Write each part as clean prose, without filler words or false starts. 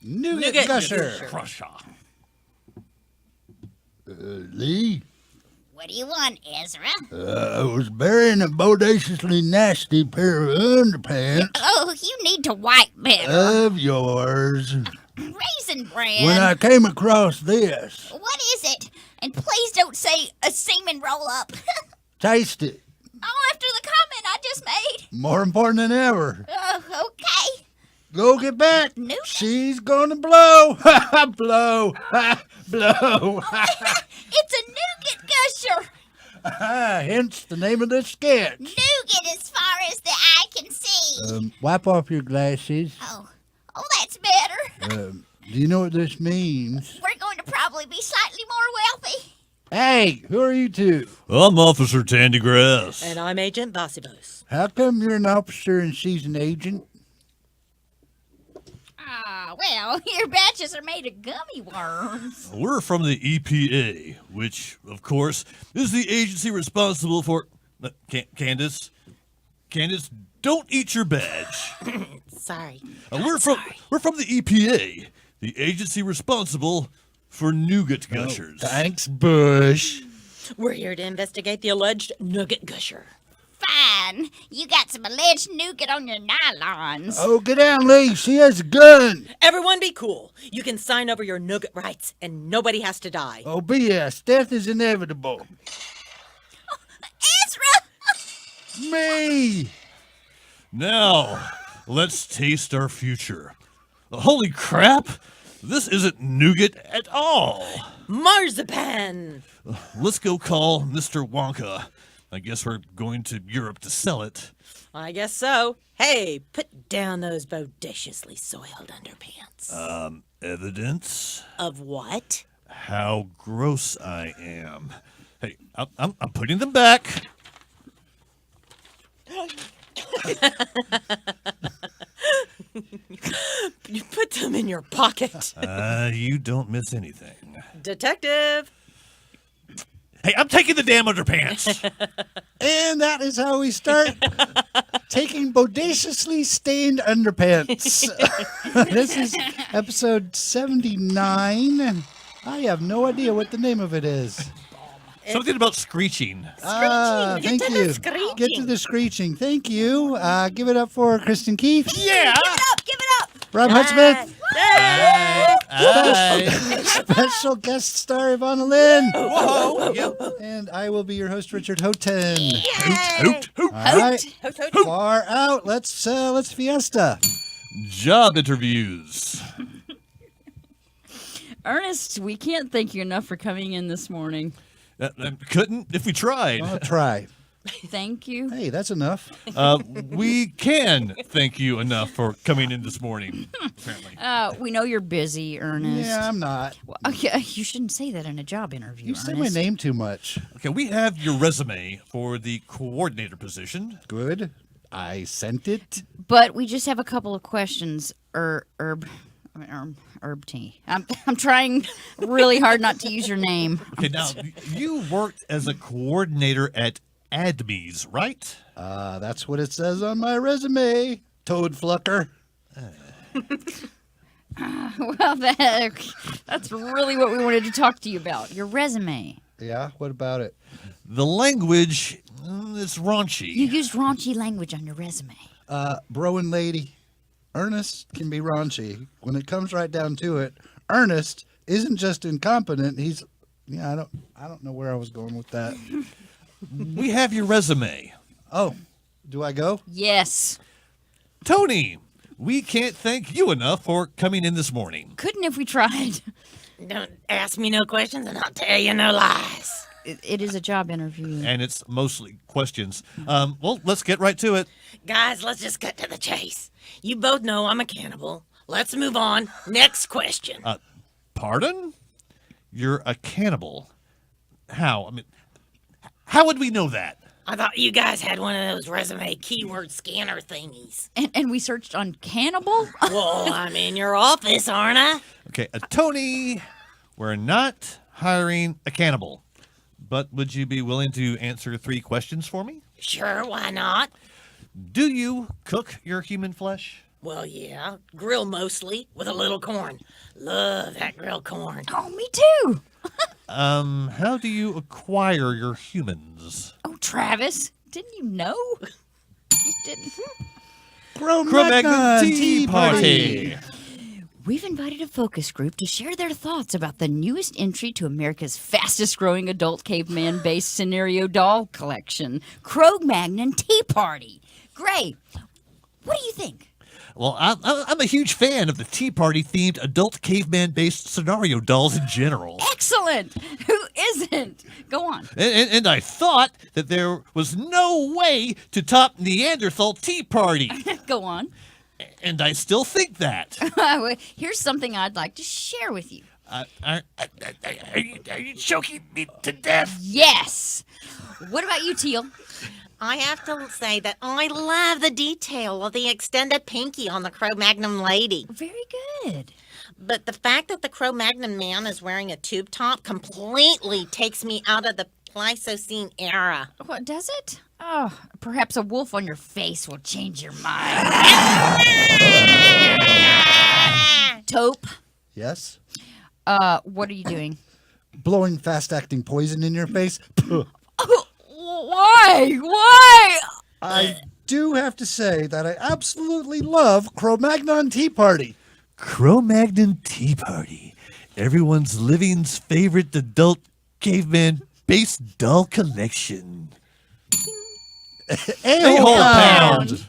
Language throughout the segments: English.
Nougut Gusher. Lee? What do you want, Ezra? I was burying a bodaciously nasty pair of underpants Oh, you need to wipe better. of yours Raisin Bran. when I came across this. What is it? And please don't say a semen roll-up. Taste it. Oh, after the comment I just made. More important than ever. Oh, okay. Go get back. Nougat. She's gonna blow. Blow. Blow. It's a Nougat Gusher. Hence the name of the sketch. Nougat as far as the eye can see. Wipe off your glasses. Oh, that's better. Do you know what this means? We're going to probably be slightly more wealthy. Hey, who are you two? I'm Officer Tandygrass. And I'm Agent Bossybos. How come you're an officer and she's an agent? Well, your batches are made of gummy worms. We're from the EPA, which, of course, is the agency responsible for... Candace, don't eat your badge. Sorry. We're from the EPA, the agency responsible for Nougat Gushers. Thanks, Bush. We're here to investigate the alleged Nougat Gusher. Fine. You got some alleged nougat on your nylons. Oh, get down, Lee. She has a gun. Everyone be cool. You can sign over your Nougat rights, and nobody has to die. Oh, BS. Death is inevitable. Ezra! Me. Now, let's taste our future. Holy crap! This isn't nougat at all. Marzipan! Let's go call Mr. Wonka. I guess we're going to Europe to sell it. I guess so. Hey, put down those bodaciously soiled underpants. Evidence? Of what? How gross I am. Hey, I'm putting them back. You put them in your pocket. You don't miss anything. Detective! Hey, I'm taking the damn underpants. And that is how we start taking bodaciously stained underpants. This is episode 79. I have no idea what the name of it is. Something about screeching. Screeching. Thank Get to you. the screeching. Get to the screeching. Thank you. Give it up for Kristin Keth. Yeah. Give it up! Robb Hudspeth. Aye. Special guest star Yvonna Lynn. Whoa. Yep. And I will be your host, Richard Houghton. Hoot. All right. Hoot, hoot. Far out. Let's fiesta. Job interviews. Ernest, we can't thank you enough for coming in this morning. Couldn't if we tried. I'll try. Thank you. Hey, that's enough. We can thank you enough for coming in this morning. Apparently. We know you're busy, Ernest. Yeah, I'm not. Well, okay, you shouldn't say that in a job interview, You say my Ernest. name too much. Okay, we have your resume for the coordinator position. Good. I sent it. But we just have a couple of questions. Herb tea. I'm trying really hard not to use your name. Okay, now you worked as a coordinator at ADMES, right? That's what it says on my resume. Toad flucker. Well, that's really what we wanted to talk to you about. Your resume. Yeah, what about it? The language is raunchy. You used raunchy language on your resume. Bro and lady, Ernest can be raunchy. When it comes right down to it, Ernest isn't just incompetent. I don't know where I was going with that. We have your resume. Oh, do I go? Yes. Tony, we can't thank you enough for coming in this morning. Couldn't if we tried. Don't ask me no questions and I'll tell you no lies. It is a job interview. And it's mostly questions. Well, let's get right to it. Guys, let's just cut to the chase. You both know I'm a cannibal. Let's move on. Next question. Pardon? You're a cannibal. How? I mean, how would we know that? I thought you guys had one of those resume keyword scanner thingies. And we searched on cannibal? Well, I'm in your office, aren't I? Okay, Tony, we're not hiring a cannibal. But would you be willing to answer 3 questions for me? Sure, why not? Do you cook your human flesh? Well, yeah, grill mostly with a little corn. Love that grilled corn. Oh, me too. How do you acquire your humans? Oh, Travis, didn't you know? You didn't. Cro-Magnon Tea Party. We've invited a focus group to share their thoughts about the newest entry to America's fastest-growing adult caveman-based scenario doll collection, Cro-Magnon Tea Party. Gray, what do you think? Well, I'm a huge fan of the Tea Party-themed adult caveman-based scenario dolls in general. Excellent! Who isn't? Go on. And I thought that there was no way to top Neanderthal Tea Party. Go on. And I still think that. Here's something I'd like to share with you. Are you choking me to death? Yes! What about you, Teal? I have to say that I love the detail of the extended pinky on the Cro-Magnon lady. Very good. But the fact that the Cro-Magnon man is wearing a tube top completely takes me out of the Pleistocene era. What, does it? Oh, perhaps a wolf on your face will change your mind. Taupe, Yes? what are you doing? Blowing fast-acting poison in your face? Why? Why? I do have to say that I absolutely love Cro-Magnon Tea Party. Cro-Magnon Tea Party. Everyone's living's favorite adult caveman-based doll collection. A-hole pound.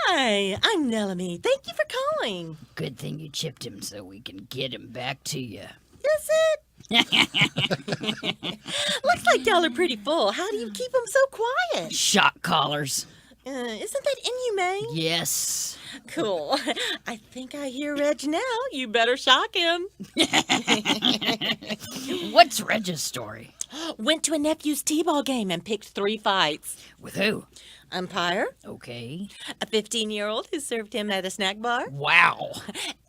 Hi, I'm Nellamy. Thank you for calling. Good thing you chipped him so we can get him back to you. Is it? Looks like y'all are pretty full. How do you keep them so quiet? Shock collars. Isn't that inhumane? Yes. Cool. I think I hear Reg now. You better shock him. What's Reg's story? Went to a nephew's t-ball game and picked 3 fights. With who? Umpire, Okay. a 15-year-old who served him at a snack bar, Wow.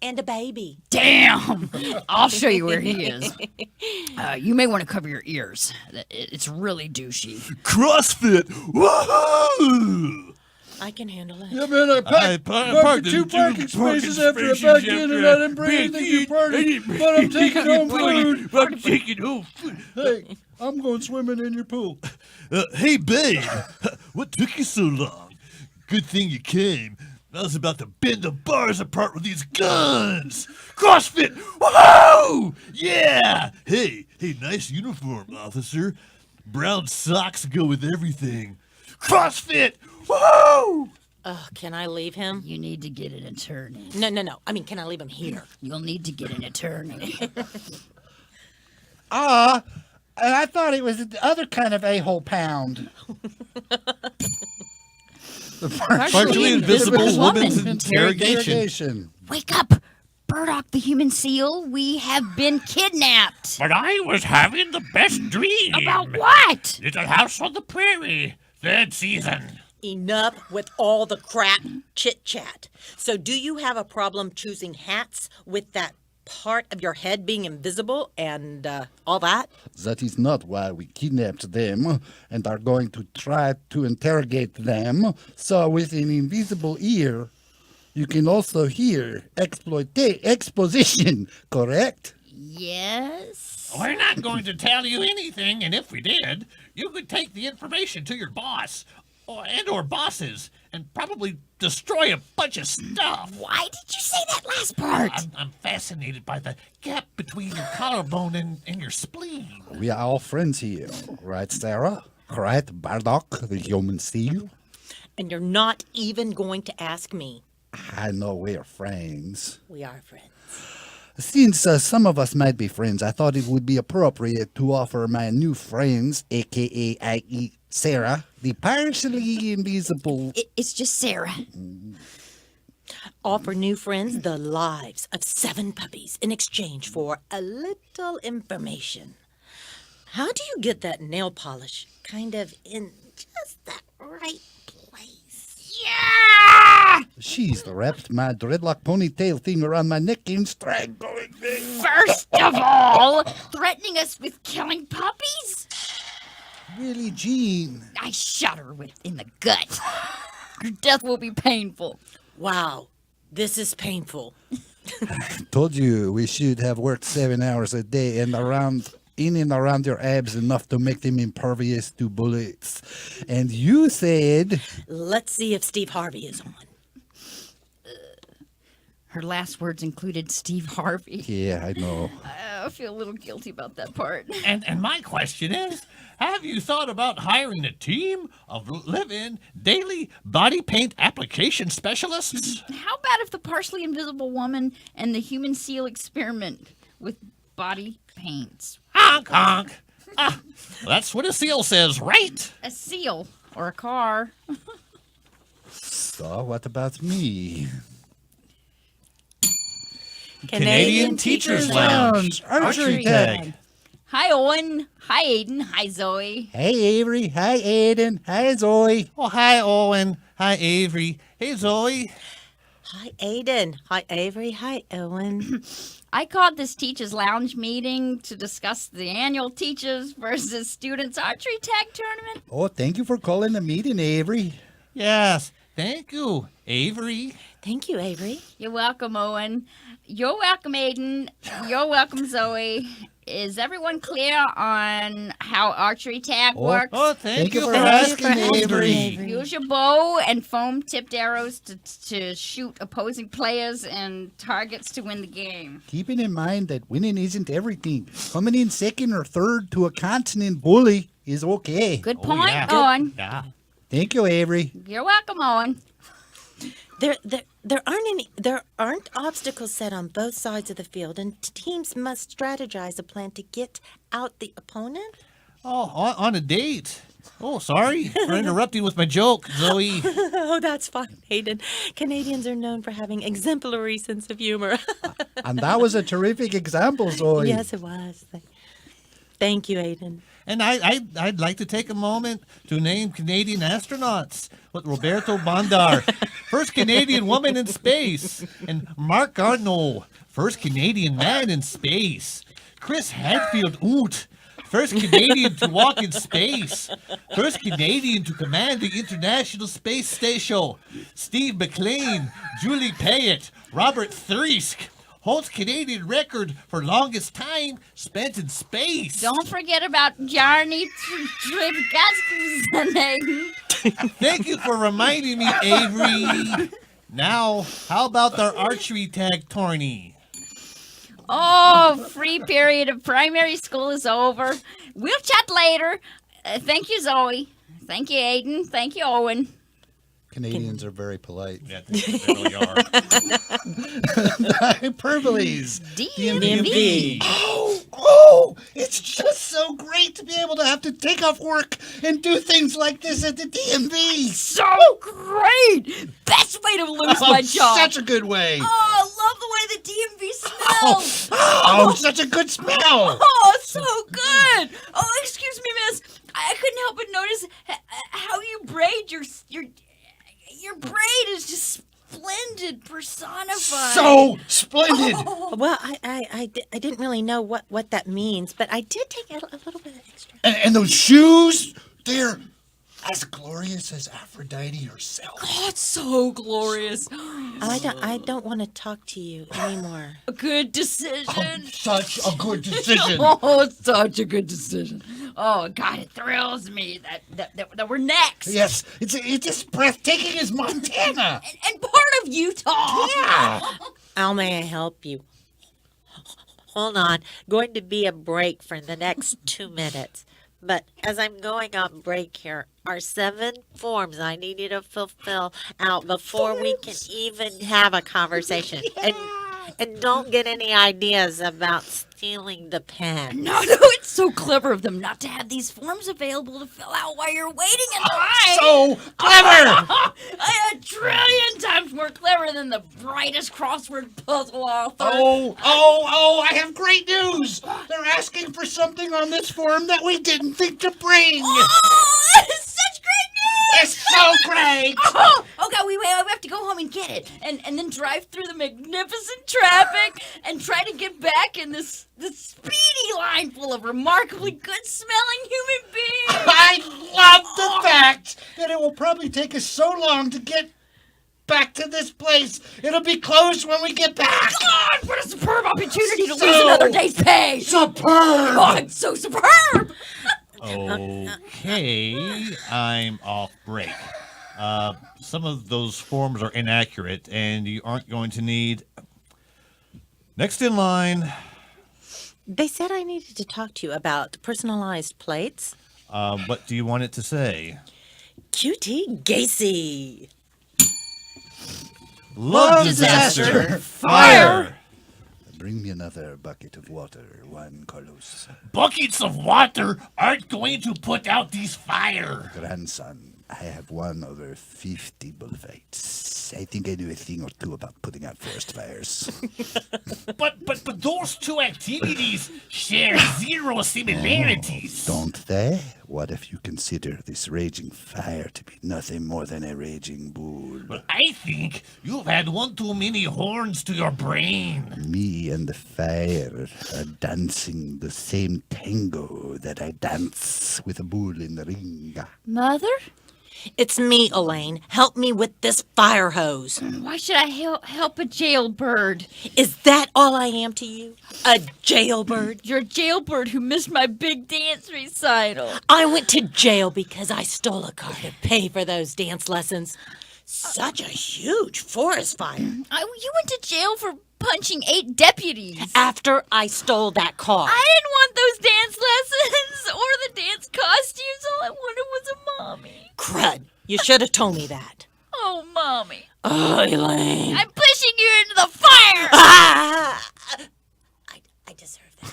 and a baby. Damn. I'll show you where he is. You may want to cover your ears. It's really douchey. CrossFit! Woohoo! I can handle it. Yeah, man, I parked the 2 parking spaces after I backed in and I didn't bring anything to party, but I'm taking home food. I'm taking home food. Hey, I'm going swimming in your pool. Hey, babe. What took you so long? Good thing you came. I was about to bend the bars apart with these guns. CrossFit! Woohoo! Yeah! Hey, nice uniform, officer. Brown socks go with everything. CrossFit! Woohoo! Can I leave him? You need to get an attorney. No. I mean, can I leave him here? You'll need to get an attorney. And I thought it was the other kind of a-hole pound. The Partially invisible woman's interrogation. Wake up! Burdock the human seal, we have been kidnapped. But I was having the best dream. About what? Little House on the Prairie, 3rd season. Enough with all the crap chit-chat. So do you have a problem choosing hats with that part of your head being invisible and all that? That is not why we kidnapped them and are going to try to interrogate them. So with an invisible ear, you can also hear exposition, correct? Yes. We're not going to tell you anything, and if we did, you could take the information to your boss or bosses and probably destroy a bunch of stuff. Why did you say that last part? I'm fascinated by the gap between your collarbone and your spleen. We are all friends here, right, Sarah? Right, Bardock, the human seal? And you're not even going to ask me. I know we're friends. We are friends. Since some of us might be friends, I thought it would be appropriate to offer my new friends, a.k.a. I.e. Sarah, the partially invisible... It's just Sarah. Offer new friends the lives of 7 puppies in exchange for a little information. How do you get that nail polish kind of in just that right place? Yeah! She's wrapped my dreadlock ponytail thing around my neck and strangling me. First of all, threatening us with killing puppies? Really, Jean? I shot her in the gut. Her death will be painful. Wow, this is painful. Told you we should have worked 7 hours a day and in and around your abs enough to make them impervious to bullets. And you said... Let's see if Steve Harvey is on. Her last words included Steve Harvey. Yeah, I know. I feel a little guilty about that part. And my question is, have you thought about hiring a team of live-in daily body paint application specialists? How about if the partially invisible woman and the human seal experiment with body paints? Honk, honk. Ah, that's what a seal says, right? A seal or a car. So, what about me? Canadian Teachers Lounge. Archery tag. Hi, Owen. Hi, Aiden. Hi, Zoe. Hey, Avery. Hi, Aiden. Hi, Zoe. Oh, hi, Owen. Hi, Avery. Hey, Zoe. Hi, Aiden. Hi, Avery. Hi, Owen. I called this Teachers Lounge meeting to discuss the annual Teachers versus Students Archery Tag Tournament. Oh, thank you for calling the meeting, Avery. Yes, thank you, Avery. Thank you, Avery. You're welcome, Owen. You're welcome, Aiden. You're welcome, Zoe. Is everyone clear on how archery tag works? Oh, thank you for asking, asking, Avery. Use your bow and foam-tipped arrows to shoot opposing players and targets to win the game. Keeping in mind that winning isn't everything. Coming in second or third to a continent bully is okay. Good Oh, point, yeah. Owen. Yeah. Thank you, Avery. You're welcome, Owen. There aren't obstacles set on both sides of the field, and teams must strategize a plan to get out the opponent. Oh, on a date. Oh, sorry for interrupting with my joke, Zoe. Oh, that's fine, Aiden. Canadians are known for having exemplary sense of humor. And that was a terrific example, Zoe. Yes, it was. Thank you, Aiden. And I'd like to take a moment to name Canadian astronauts with Roberto Bondar, first Canadian woman in space, and Mark Garneau, first Canadian man in space, Chris Hadfield Oot, first Canadian to walk in space, first Canadian to command the International Space Station, Steve McLean, Julie Payette, Robert Threesk, holds Canadian record for longest time spent in space. Don't forget about Jarny Tripgatsky. Thank you for reminding me, Avery. Now, how about our archery tag tourney? Oh, free period of primary school is over. We'll chat later. Thank you, Zoe. Thank you, Aiden. Thank you, Owen. Canadians are very polite. Yeah, they really are. Hyperboles. DMV. Oh, it's just so great to be able to have to take off work and do things like this at the DMV. So great! Best way to lose my job. Such a good way. Oh, I love the way the DMV smells. Oh, such a good smell. Oh, it's so good. Oh, excuse me, miss. I couldn't help but notice how you braid your braid is just splendid, personified. So splendid. Well, I didn't really know what that means, but I did take a little bit of extra. And those shoes, they're as glorious as Aphrodite herself. Oh, it's so glorious. I don't want to talk to you anymore. A good decision. Such a good decision. Oh, it's such a good decision. Oh, God, it thrills me that we're next. Yes, it's as breathtaking as Montana. And part of Utah. Yeah. How may I help you? Hold on. Going to be a break for the next 2 minutes. But as I'm going on break here, are 7 forms I need you to fulfill out before we can even have a conversation. And don't get any ideas about stealing the pen. No, it's so clever of them not to have these forms available to fill out while you're waiting in line. So clever! A trillion times more clever than the brightest crossword puzzle author. Oh, I have great news! They're asking for something on this form that we didn't think to bring! Oh, that is such great news! It's so great! Oh, God, we have to go home and get it, and then drive through the magnificent traffic and try to get back in this speedy line full of remarkably good-smelling human beings. I love the fact that it will probably take us so long to get back to this place. It'll be closed when we get back. God, what a superb opportunity to lose another day's pay. Superb! Oh, it's so superb. Okay, I'm off break. Some of those forms are inaccurate, and you aren't going to need... Next in line. They said I needed to talk to you about personalized plates. What do you want it to say? QT Gacy. Love disaster, fire! Bring me another bucket of water, Juan Carlos. Buckets of water aren't going to put out these fire. Grandson, I have won over 50 bullfights. I think I know a thing or two about putting out forest fires. But those two activities share zero similarities. Don't they? What if you consider this raging fire to be nothing more than a raging bull? But I think you've had one too many horns to your brain. Me and the fire are dancing the same tango that I dance with a bull in the ring. Mother? It's me, Elaine. Help me with this fire hose. Why should I help a jailbird? Is that all I am to you? A jailbird? You're a jailbird who missed my big dance recital. I went to jail because I stole a car to pay for those dance lessons. Such a huge forest fire. You went to jail for punching 8 deputies. After I stole that car. I didn't want those dance lessons or the dance costumes. All I wanted was a mommy. Crud. You should have told me that. Oh, mommy. Oh, Elaine. I'm pushing you into the fire. Ah! I deserve that.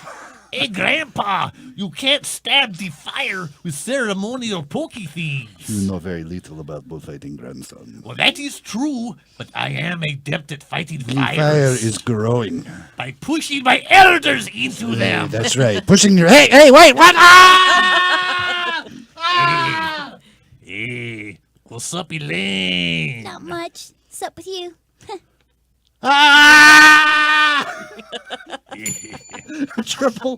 Hey, Grandpa, you can't stab the fire with ceremonial pokey things. You know very little about bullfighting, grandson. Well, that is true, but I am adept at fighting The fires. fire is growing. By pushing my elders into them. That's right. Pushing your... Hey, wait, what? Ah! Hey, what's up, Elaine? Not much. What's up with you? Ah! Triple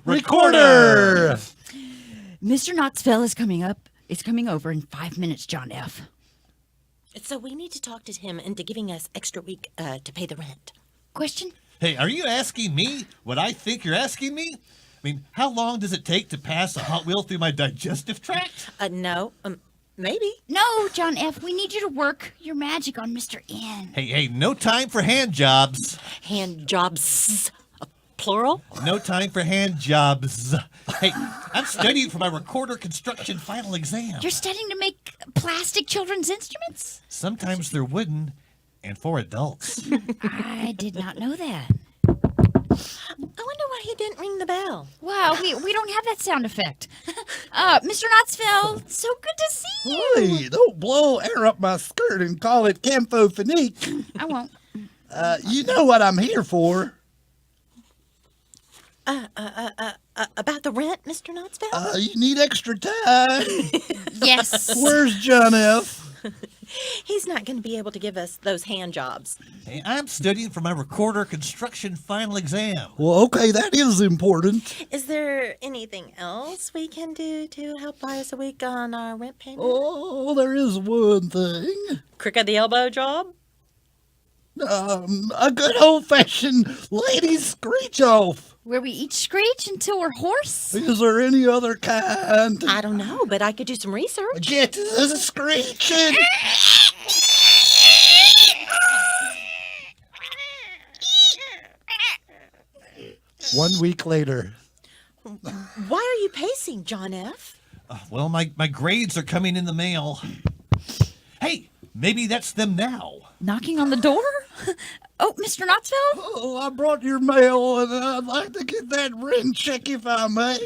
recorder. Mr. Knoxville is coming up. It's coming over in 5 minutes, John F. So we need to talk to him into giving us extra week to pay the rent. Question? Hey, are you asking me what I think you're asking me? I mean, how long does it take to pass a Hot Wheel through my digestive tract? No, maybe. No, John F. We need you to work your magic on Mr. N. Hey, no time for hand jobs. Hand jobs, plural? No time for hand jobs. Hey, I'm studying for my recorder construction final exam. You're studying to make plastic children's instruments? Sometimes they're wooden and for adults. I did not know that. I wonder why he didn't ring the bell. Wow, we don't have that sound effect. Mr. Knoxville, so good to see you. Hey, don't blow air up my skirt and call it Campo Finique. I won't. You know what I'm here for. About the rent, Mr. Knoxville? You need extra time. Yes. Where's John F.? He's not going to be able to give us those hand jobs. Hey, I'm studying for my recorder construction final exam. Well, okay, that is important. Is there anything else we can do to help buy us a week on our rent payment? Oh, there is one thing. Crick of the elbow job? A good old-fashioned ladies' screech-off. Where we each screech until we're hoarse? Is there any other kind? I don't know, but I could do some research. Get the screeching. 1 week later. Why are you pacing, John F.? Well, my grades are coming in the mail. Hey, maybe that's them now. Knocking on the door? Oh, Mr. Knoxville? Oh, I brought your mail, and I'd like to get that rent check if I may.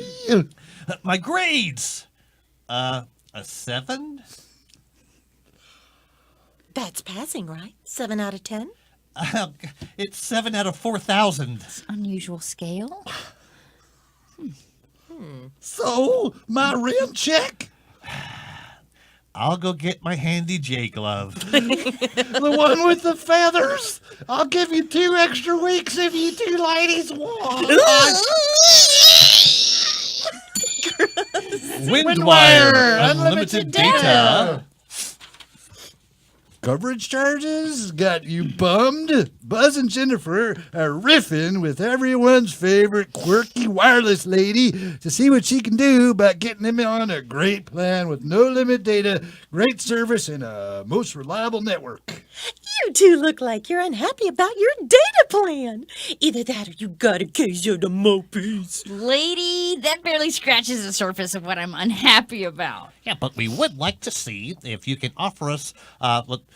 My grades. A 7? That's passing, right? 7 out of 10? It's 7 out of 4,000. Unusual scale. So, my rent check? I'll go get my handy J glove. The one with the feathers? I'll give you 2 extra weeks if you 2 ladies want. Windwire, unlimited data. Coverage charges got you bummed? Buzz and Jennifer are riffing with everyone's favorite quirky wireless lady to see what she can do about getting them on a great plan with no limit data, great service, and a most reliable network. You two look like you're unhappy about your data plan. Either that or you got a case of the mopes. Lady, that barely scratches the surface of what I'm unhappy about. Yeah, but we would like to see if you can offer us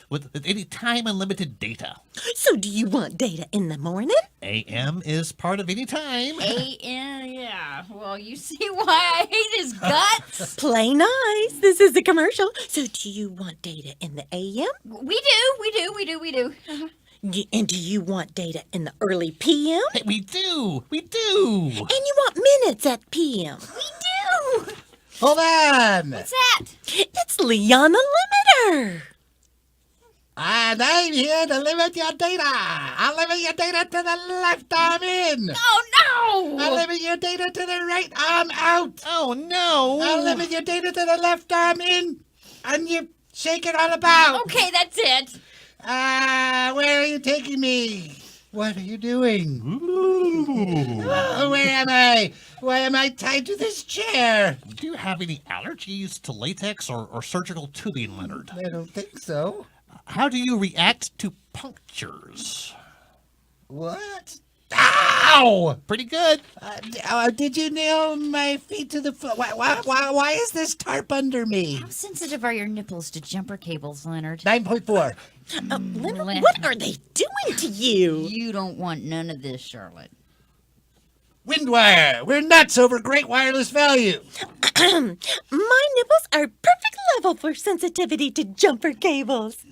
with any time unlimited data. So do you want data in the morning? AM is part of any time. Yeah. Well, you see why I hate his guts? Play nice. This is the commercial. So do you want data in the AM? We do. And do you want data in the early PM? Hey, we do. And you want minutes at PM? We do. Hold on. What's that? It's Leon the Limiter. And I'm here to limit your data. I'll limit your data to the left arm in. Oh, I'll no. limit your data to the right arm out. Oh, no. I'll limit your data to the left arm in. And you shake it all about. Okay, that's it. Where are you taking me? What are you doing? Where am I? Why am I tied to this chair? Do you have any allergies to latex or surgical tubing, Leonard? I don't think so. How do you react to punctures? What? Ow! Pretty good. Did you nail my feet to the floor? Why is this tarp under me? How sensitive are your nipples to jumper cables, Leonard? 9.4. Leonard, what are they doing to you? You don't want none of this, Charlotte. Windwire. We're nuts over great wireless value. My nipples are perfect level for sensitivity to jumper cables.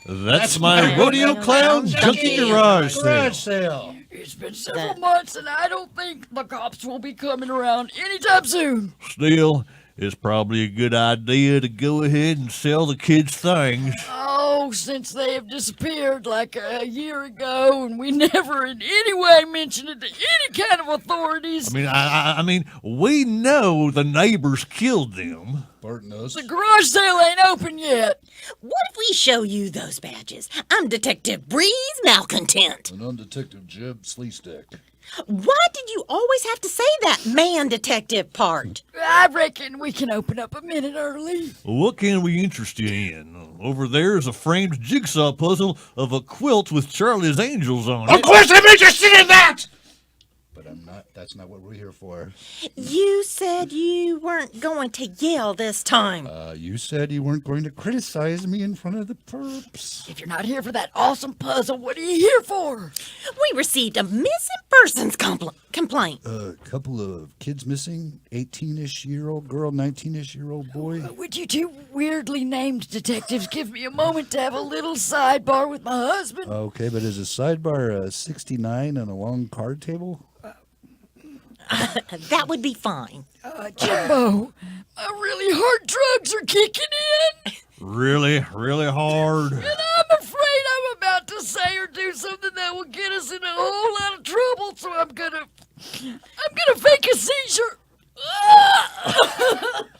That's my rodeo clown junkie garage sale. sale. It's been several months, and I don't think the cops will be coming around anytime soon. Still, it's probably a good idea to go ahead and sell the kids things. Oh, since they have disappeared like a year ago, and we never in any way mentioned it to any kind of authorities. I mean, we know the neighbors killed them. Barton knows. The garage sale ain't open yet. What if we show you those badges? I'm Detective Breeze Malcontent. And I'm Detective Jeb Sleestick. Why did you always have to say that man detective part? I reckon we can open up a minute early. What can we interest you in? Over there is a framed jigsaw puzzle of a quilt with Charlie's Angels on it. Of course I'm interested in that! But I'm not. That's not what we're here for. You said you weren't going to yell this time. You said you weren't going to criticize me in front of the perps. If you're not here for that awesome puzzle, what are you here for? We received a missing persons complaint. A couple of kids missing. 18-ish-year-old girl, 19-ish-year-old boy. Would you two weirdly named detectives give me a moment to have a little sidebar with my husband? Okay, but is a sidebar 69 on a long card table? That would be fine. Jimbo, my really hard drugs are kicking in. Really, really hard. And I'm afraid I'm about to say or do something that will get us in a whole lot of trouble, so I'm gonna fake a seizure.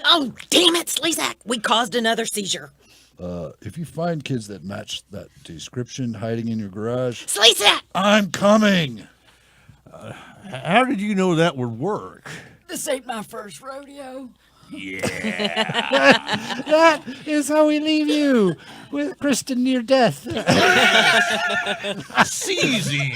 Oh, damn it, Sleazak. We caused another seizure. If you find kids that match that description hiding in your garage, Sleazak! I'm coming. How did you know that would work? This ain't my first rodeo. That is how we leave you, with Kristin near death. Seizing.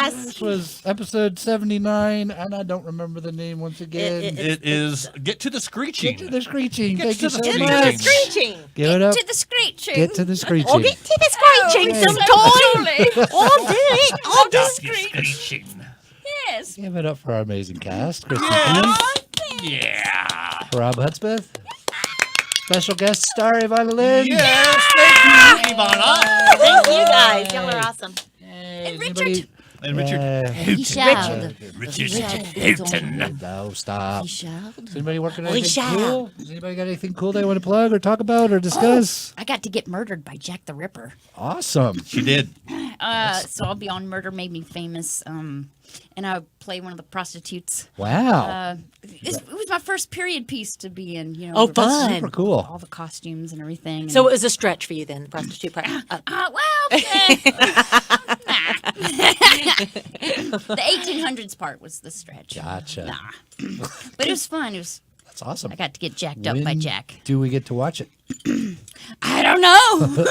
This was episode 79, and I don't remember the name once again. It is Get to the Screeching. Get to the screeching. Get Thank to you the so screeching. much. Screeching! Give it up. To the screeching. Get to the screeching. Get to the screeching. screeching Yay. some So toy. totally. All day. All day Stop your screeching. Yes. Give it up for our amazing cast. Kristin Keth, Yeah. Robb Hudspeth, special guest star Yvonna Lynn. Yes, thank you, Yvonna. Thank you guys. Y'all are awesome. And Anybody- Richard. And Richard. He shall. Richard Richard. Houghton. No, stop. He shall. Is anybody working on We anything shall. cool? Has anybody got anything cool they want to plug or talk about or discuss? I got to get murdered by Jack the Ripper. Awesome. She did. So I'll be on Murder Made Me Famous. And I play one of the prostitutes. Wow. It was my first period piece to be in. You know, Oh, with fun. Super cool. all the costumes and everything. So it was a stretch for you then, the prostitute part. The 1800s part was the stretch. Gotcha. Nah. But it was fun. That's awesome. I got to get jacked up by When Jack. do we get to watch it? I don't know.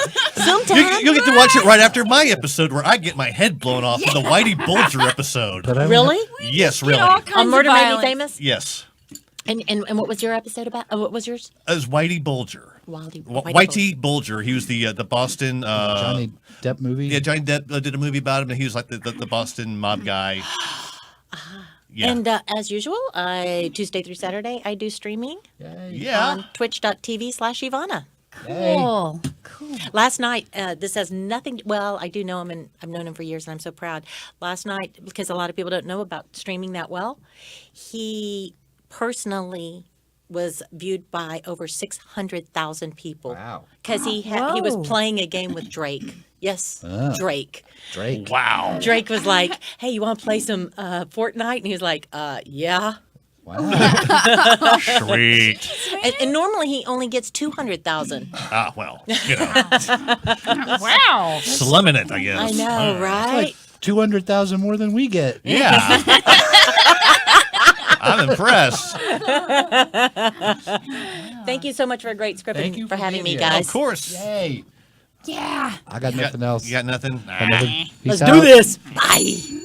You'll get to watch it right after my episode where I get my head blown off in the Whitey Bulger episode. But I Really? Yes, Get really. all kinds On Murder of Made Me violence. Famous? Yes. And what was your episode about? What was yours? As Whitey Bulger. Whitey Bulger. He was the Boston. Johnny Depp movie. Yeah, Johnny Depp did a movie about him, and he was like the Boston mob guy. Yeah. And as usual, Tuesday through Saturday, I do streaming Yeah. on twitch.tv/Yvonna. Cool. Last night, this has nothing. Well, I do know him, and I've known him for years, and I'm so proud. Last night, because a lot of people don't know about streaming that well, he personally was viewed by over 600,000 people. Wow. Because he was Whoa. playing a game with Drake. Yes, Drake. Drake. Wow. Drake was like, "Hey, you want to play some Fortnite?" And he was like, "Yeah." Wow. Sweet. And normally he only gets 200,000. Ah, well, you know, Wow. slumming it, I guess. I know, right? 200,000 more than we get. Yeah. I'm impressed. Thank you so much for a great script Thank and you for for having being me, here. guys. Of course. Yay. Yeah. I got nothing else. You got nothing? Got nothing. Let's Peace do out. this. Bye.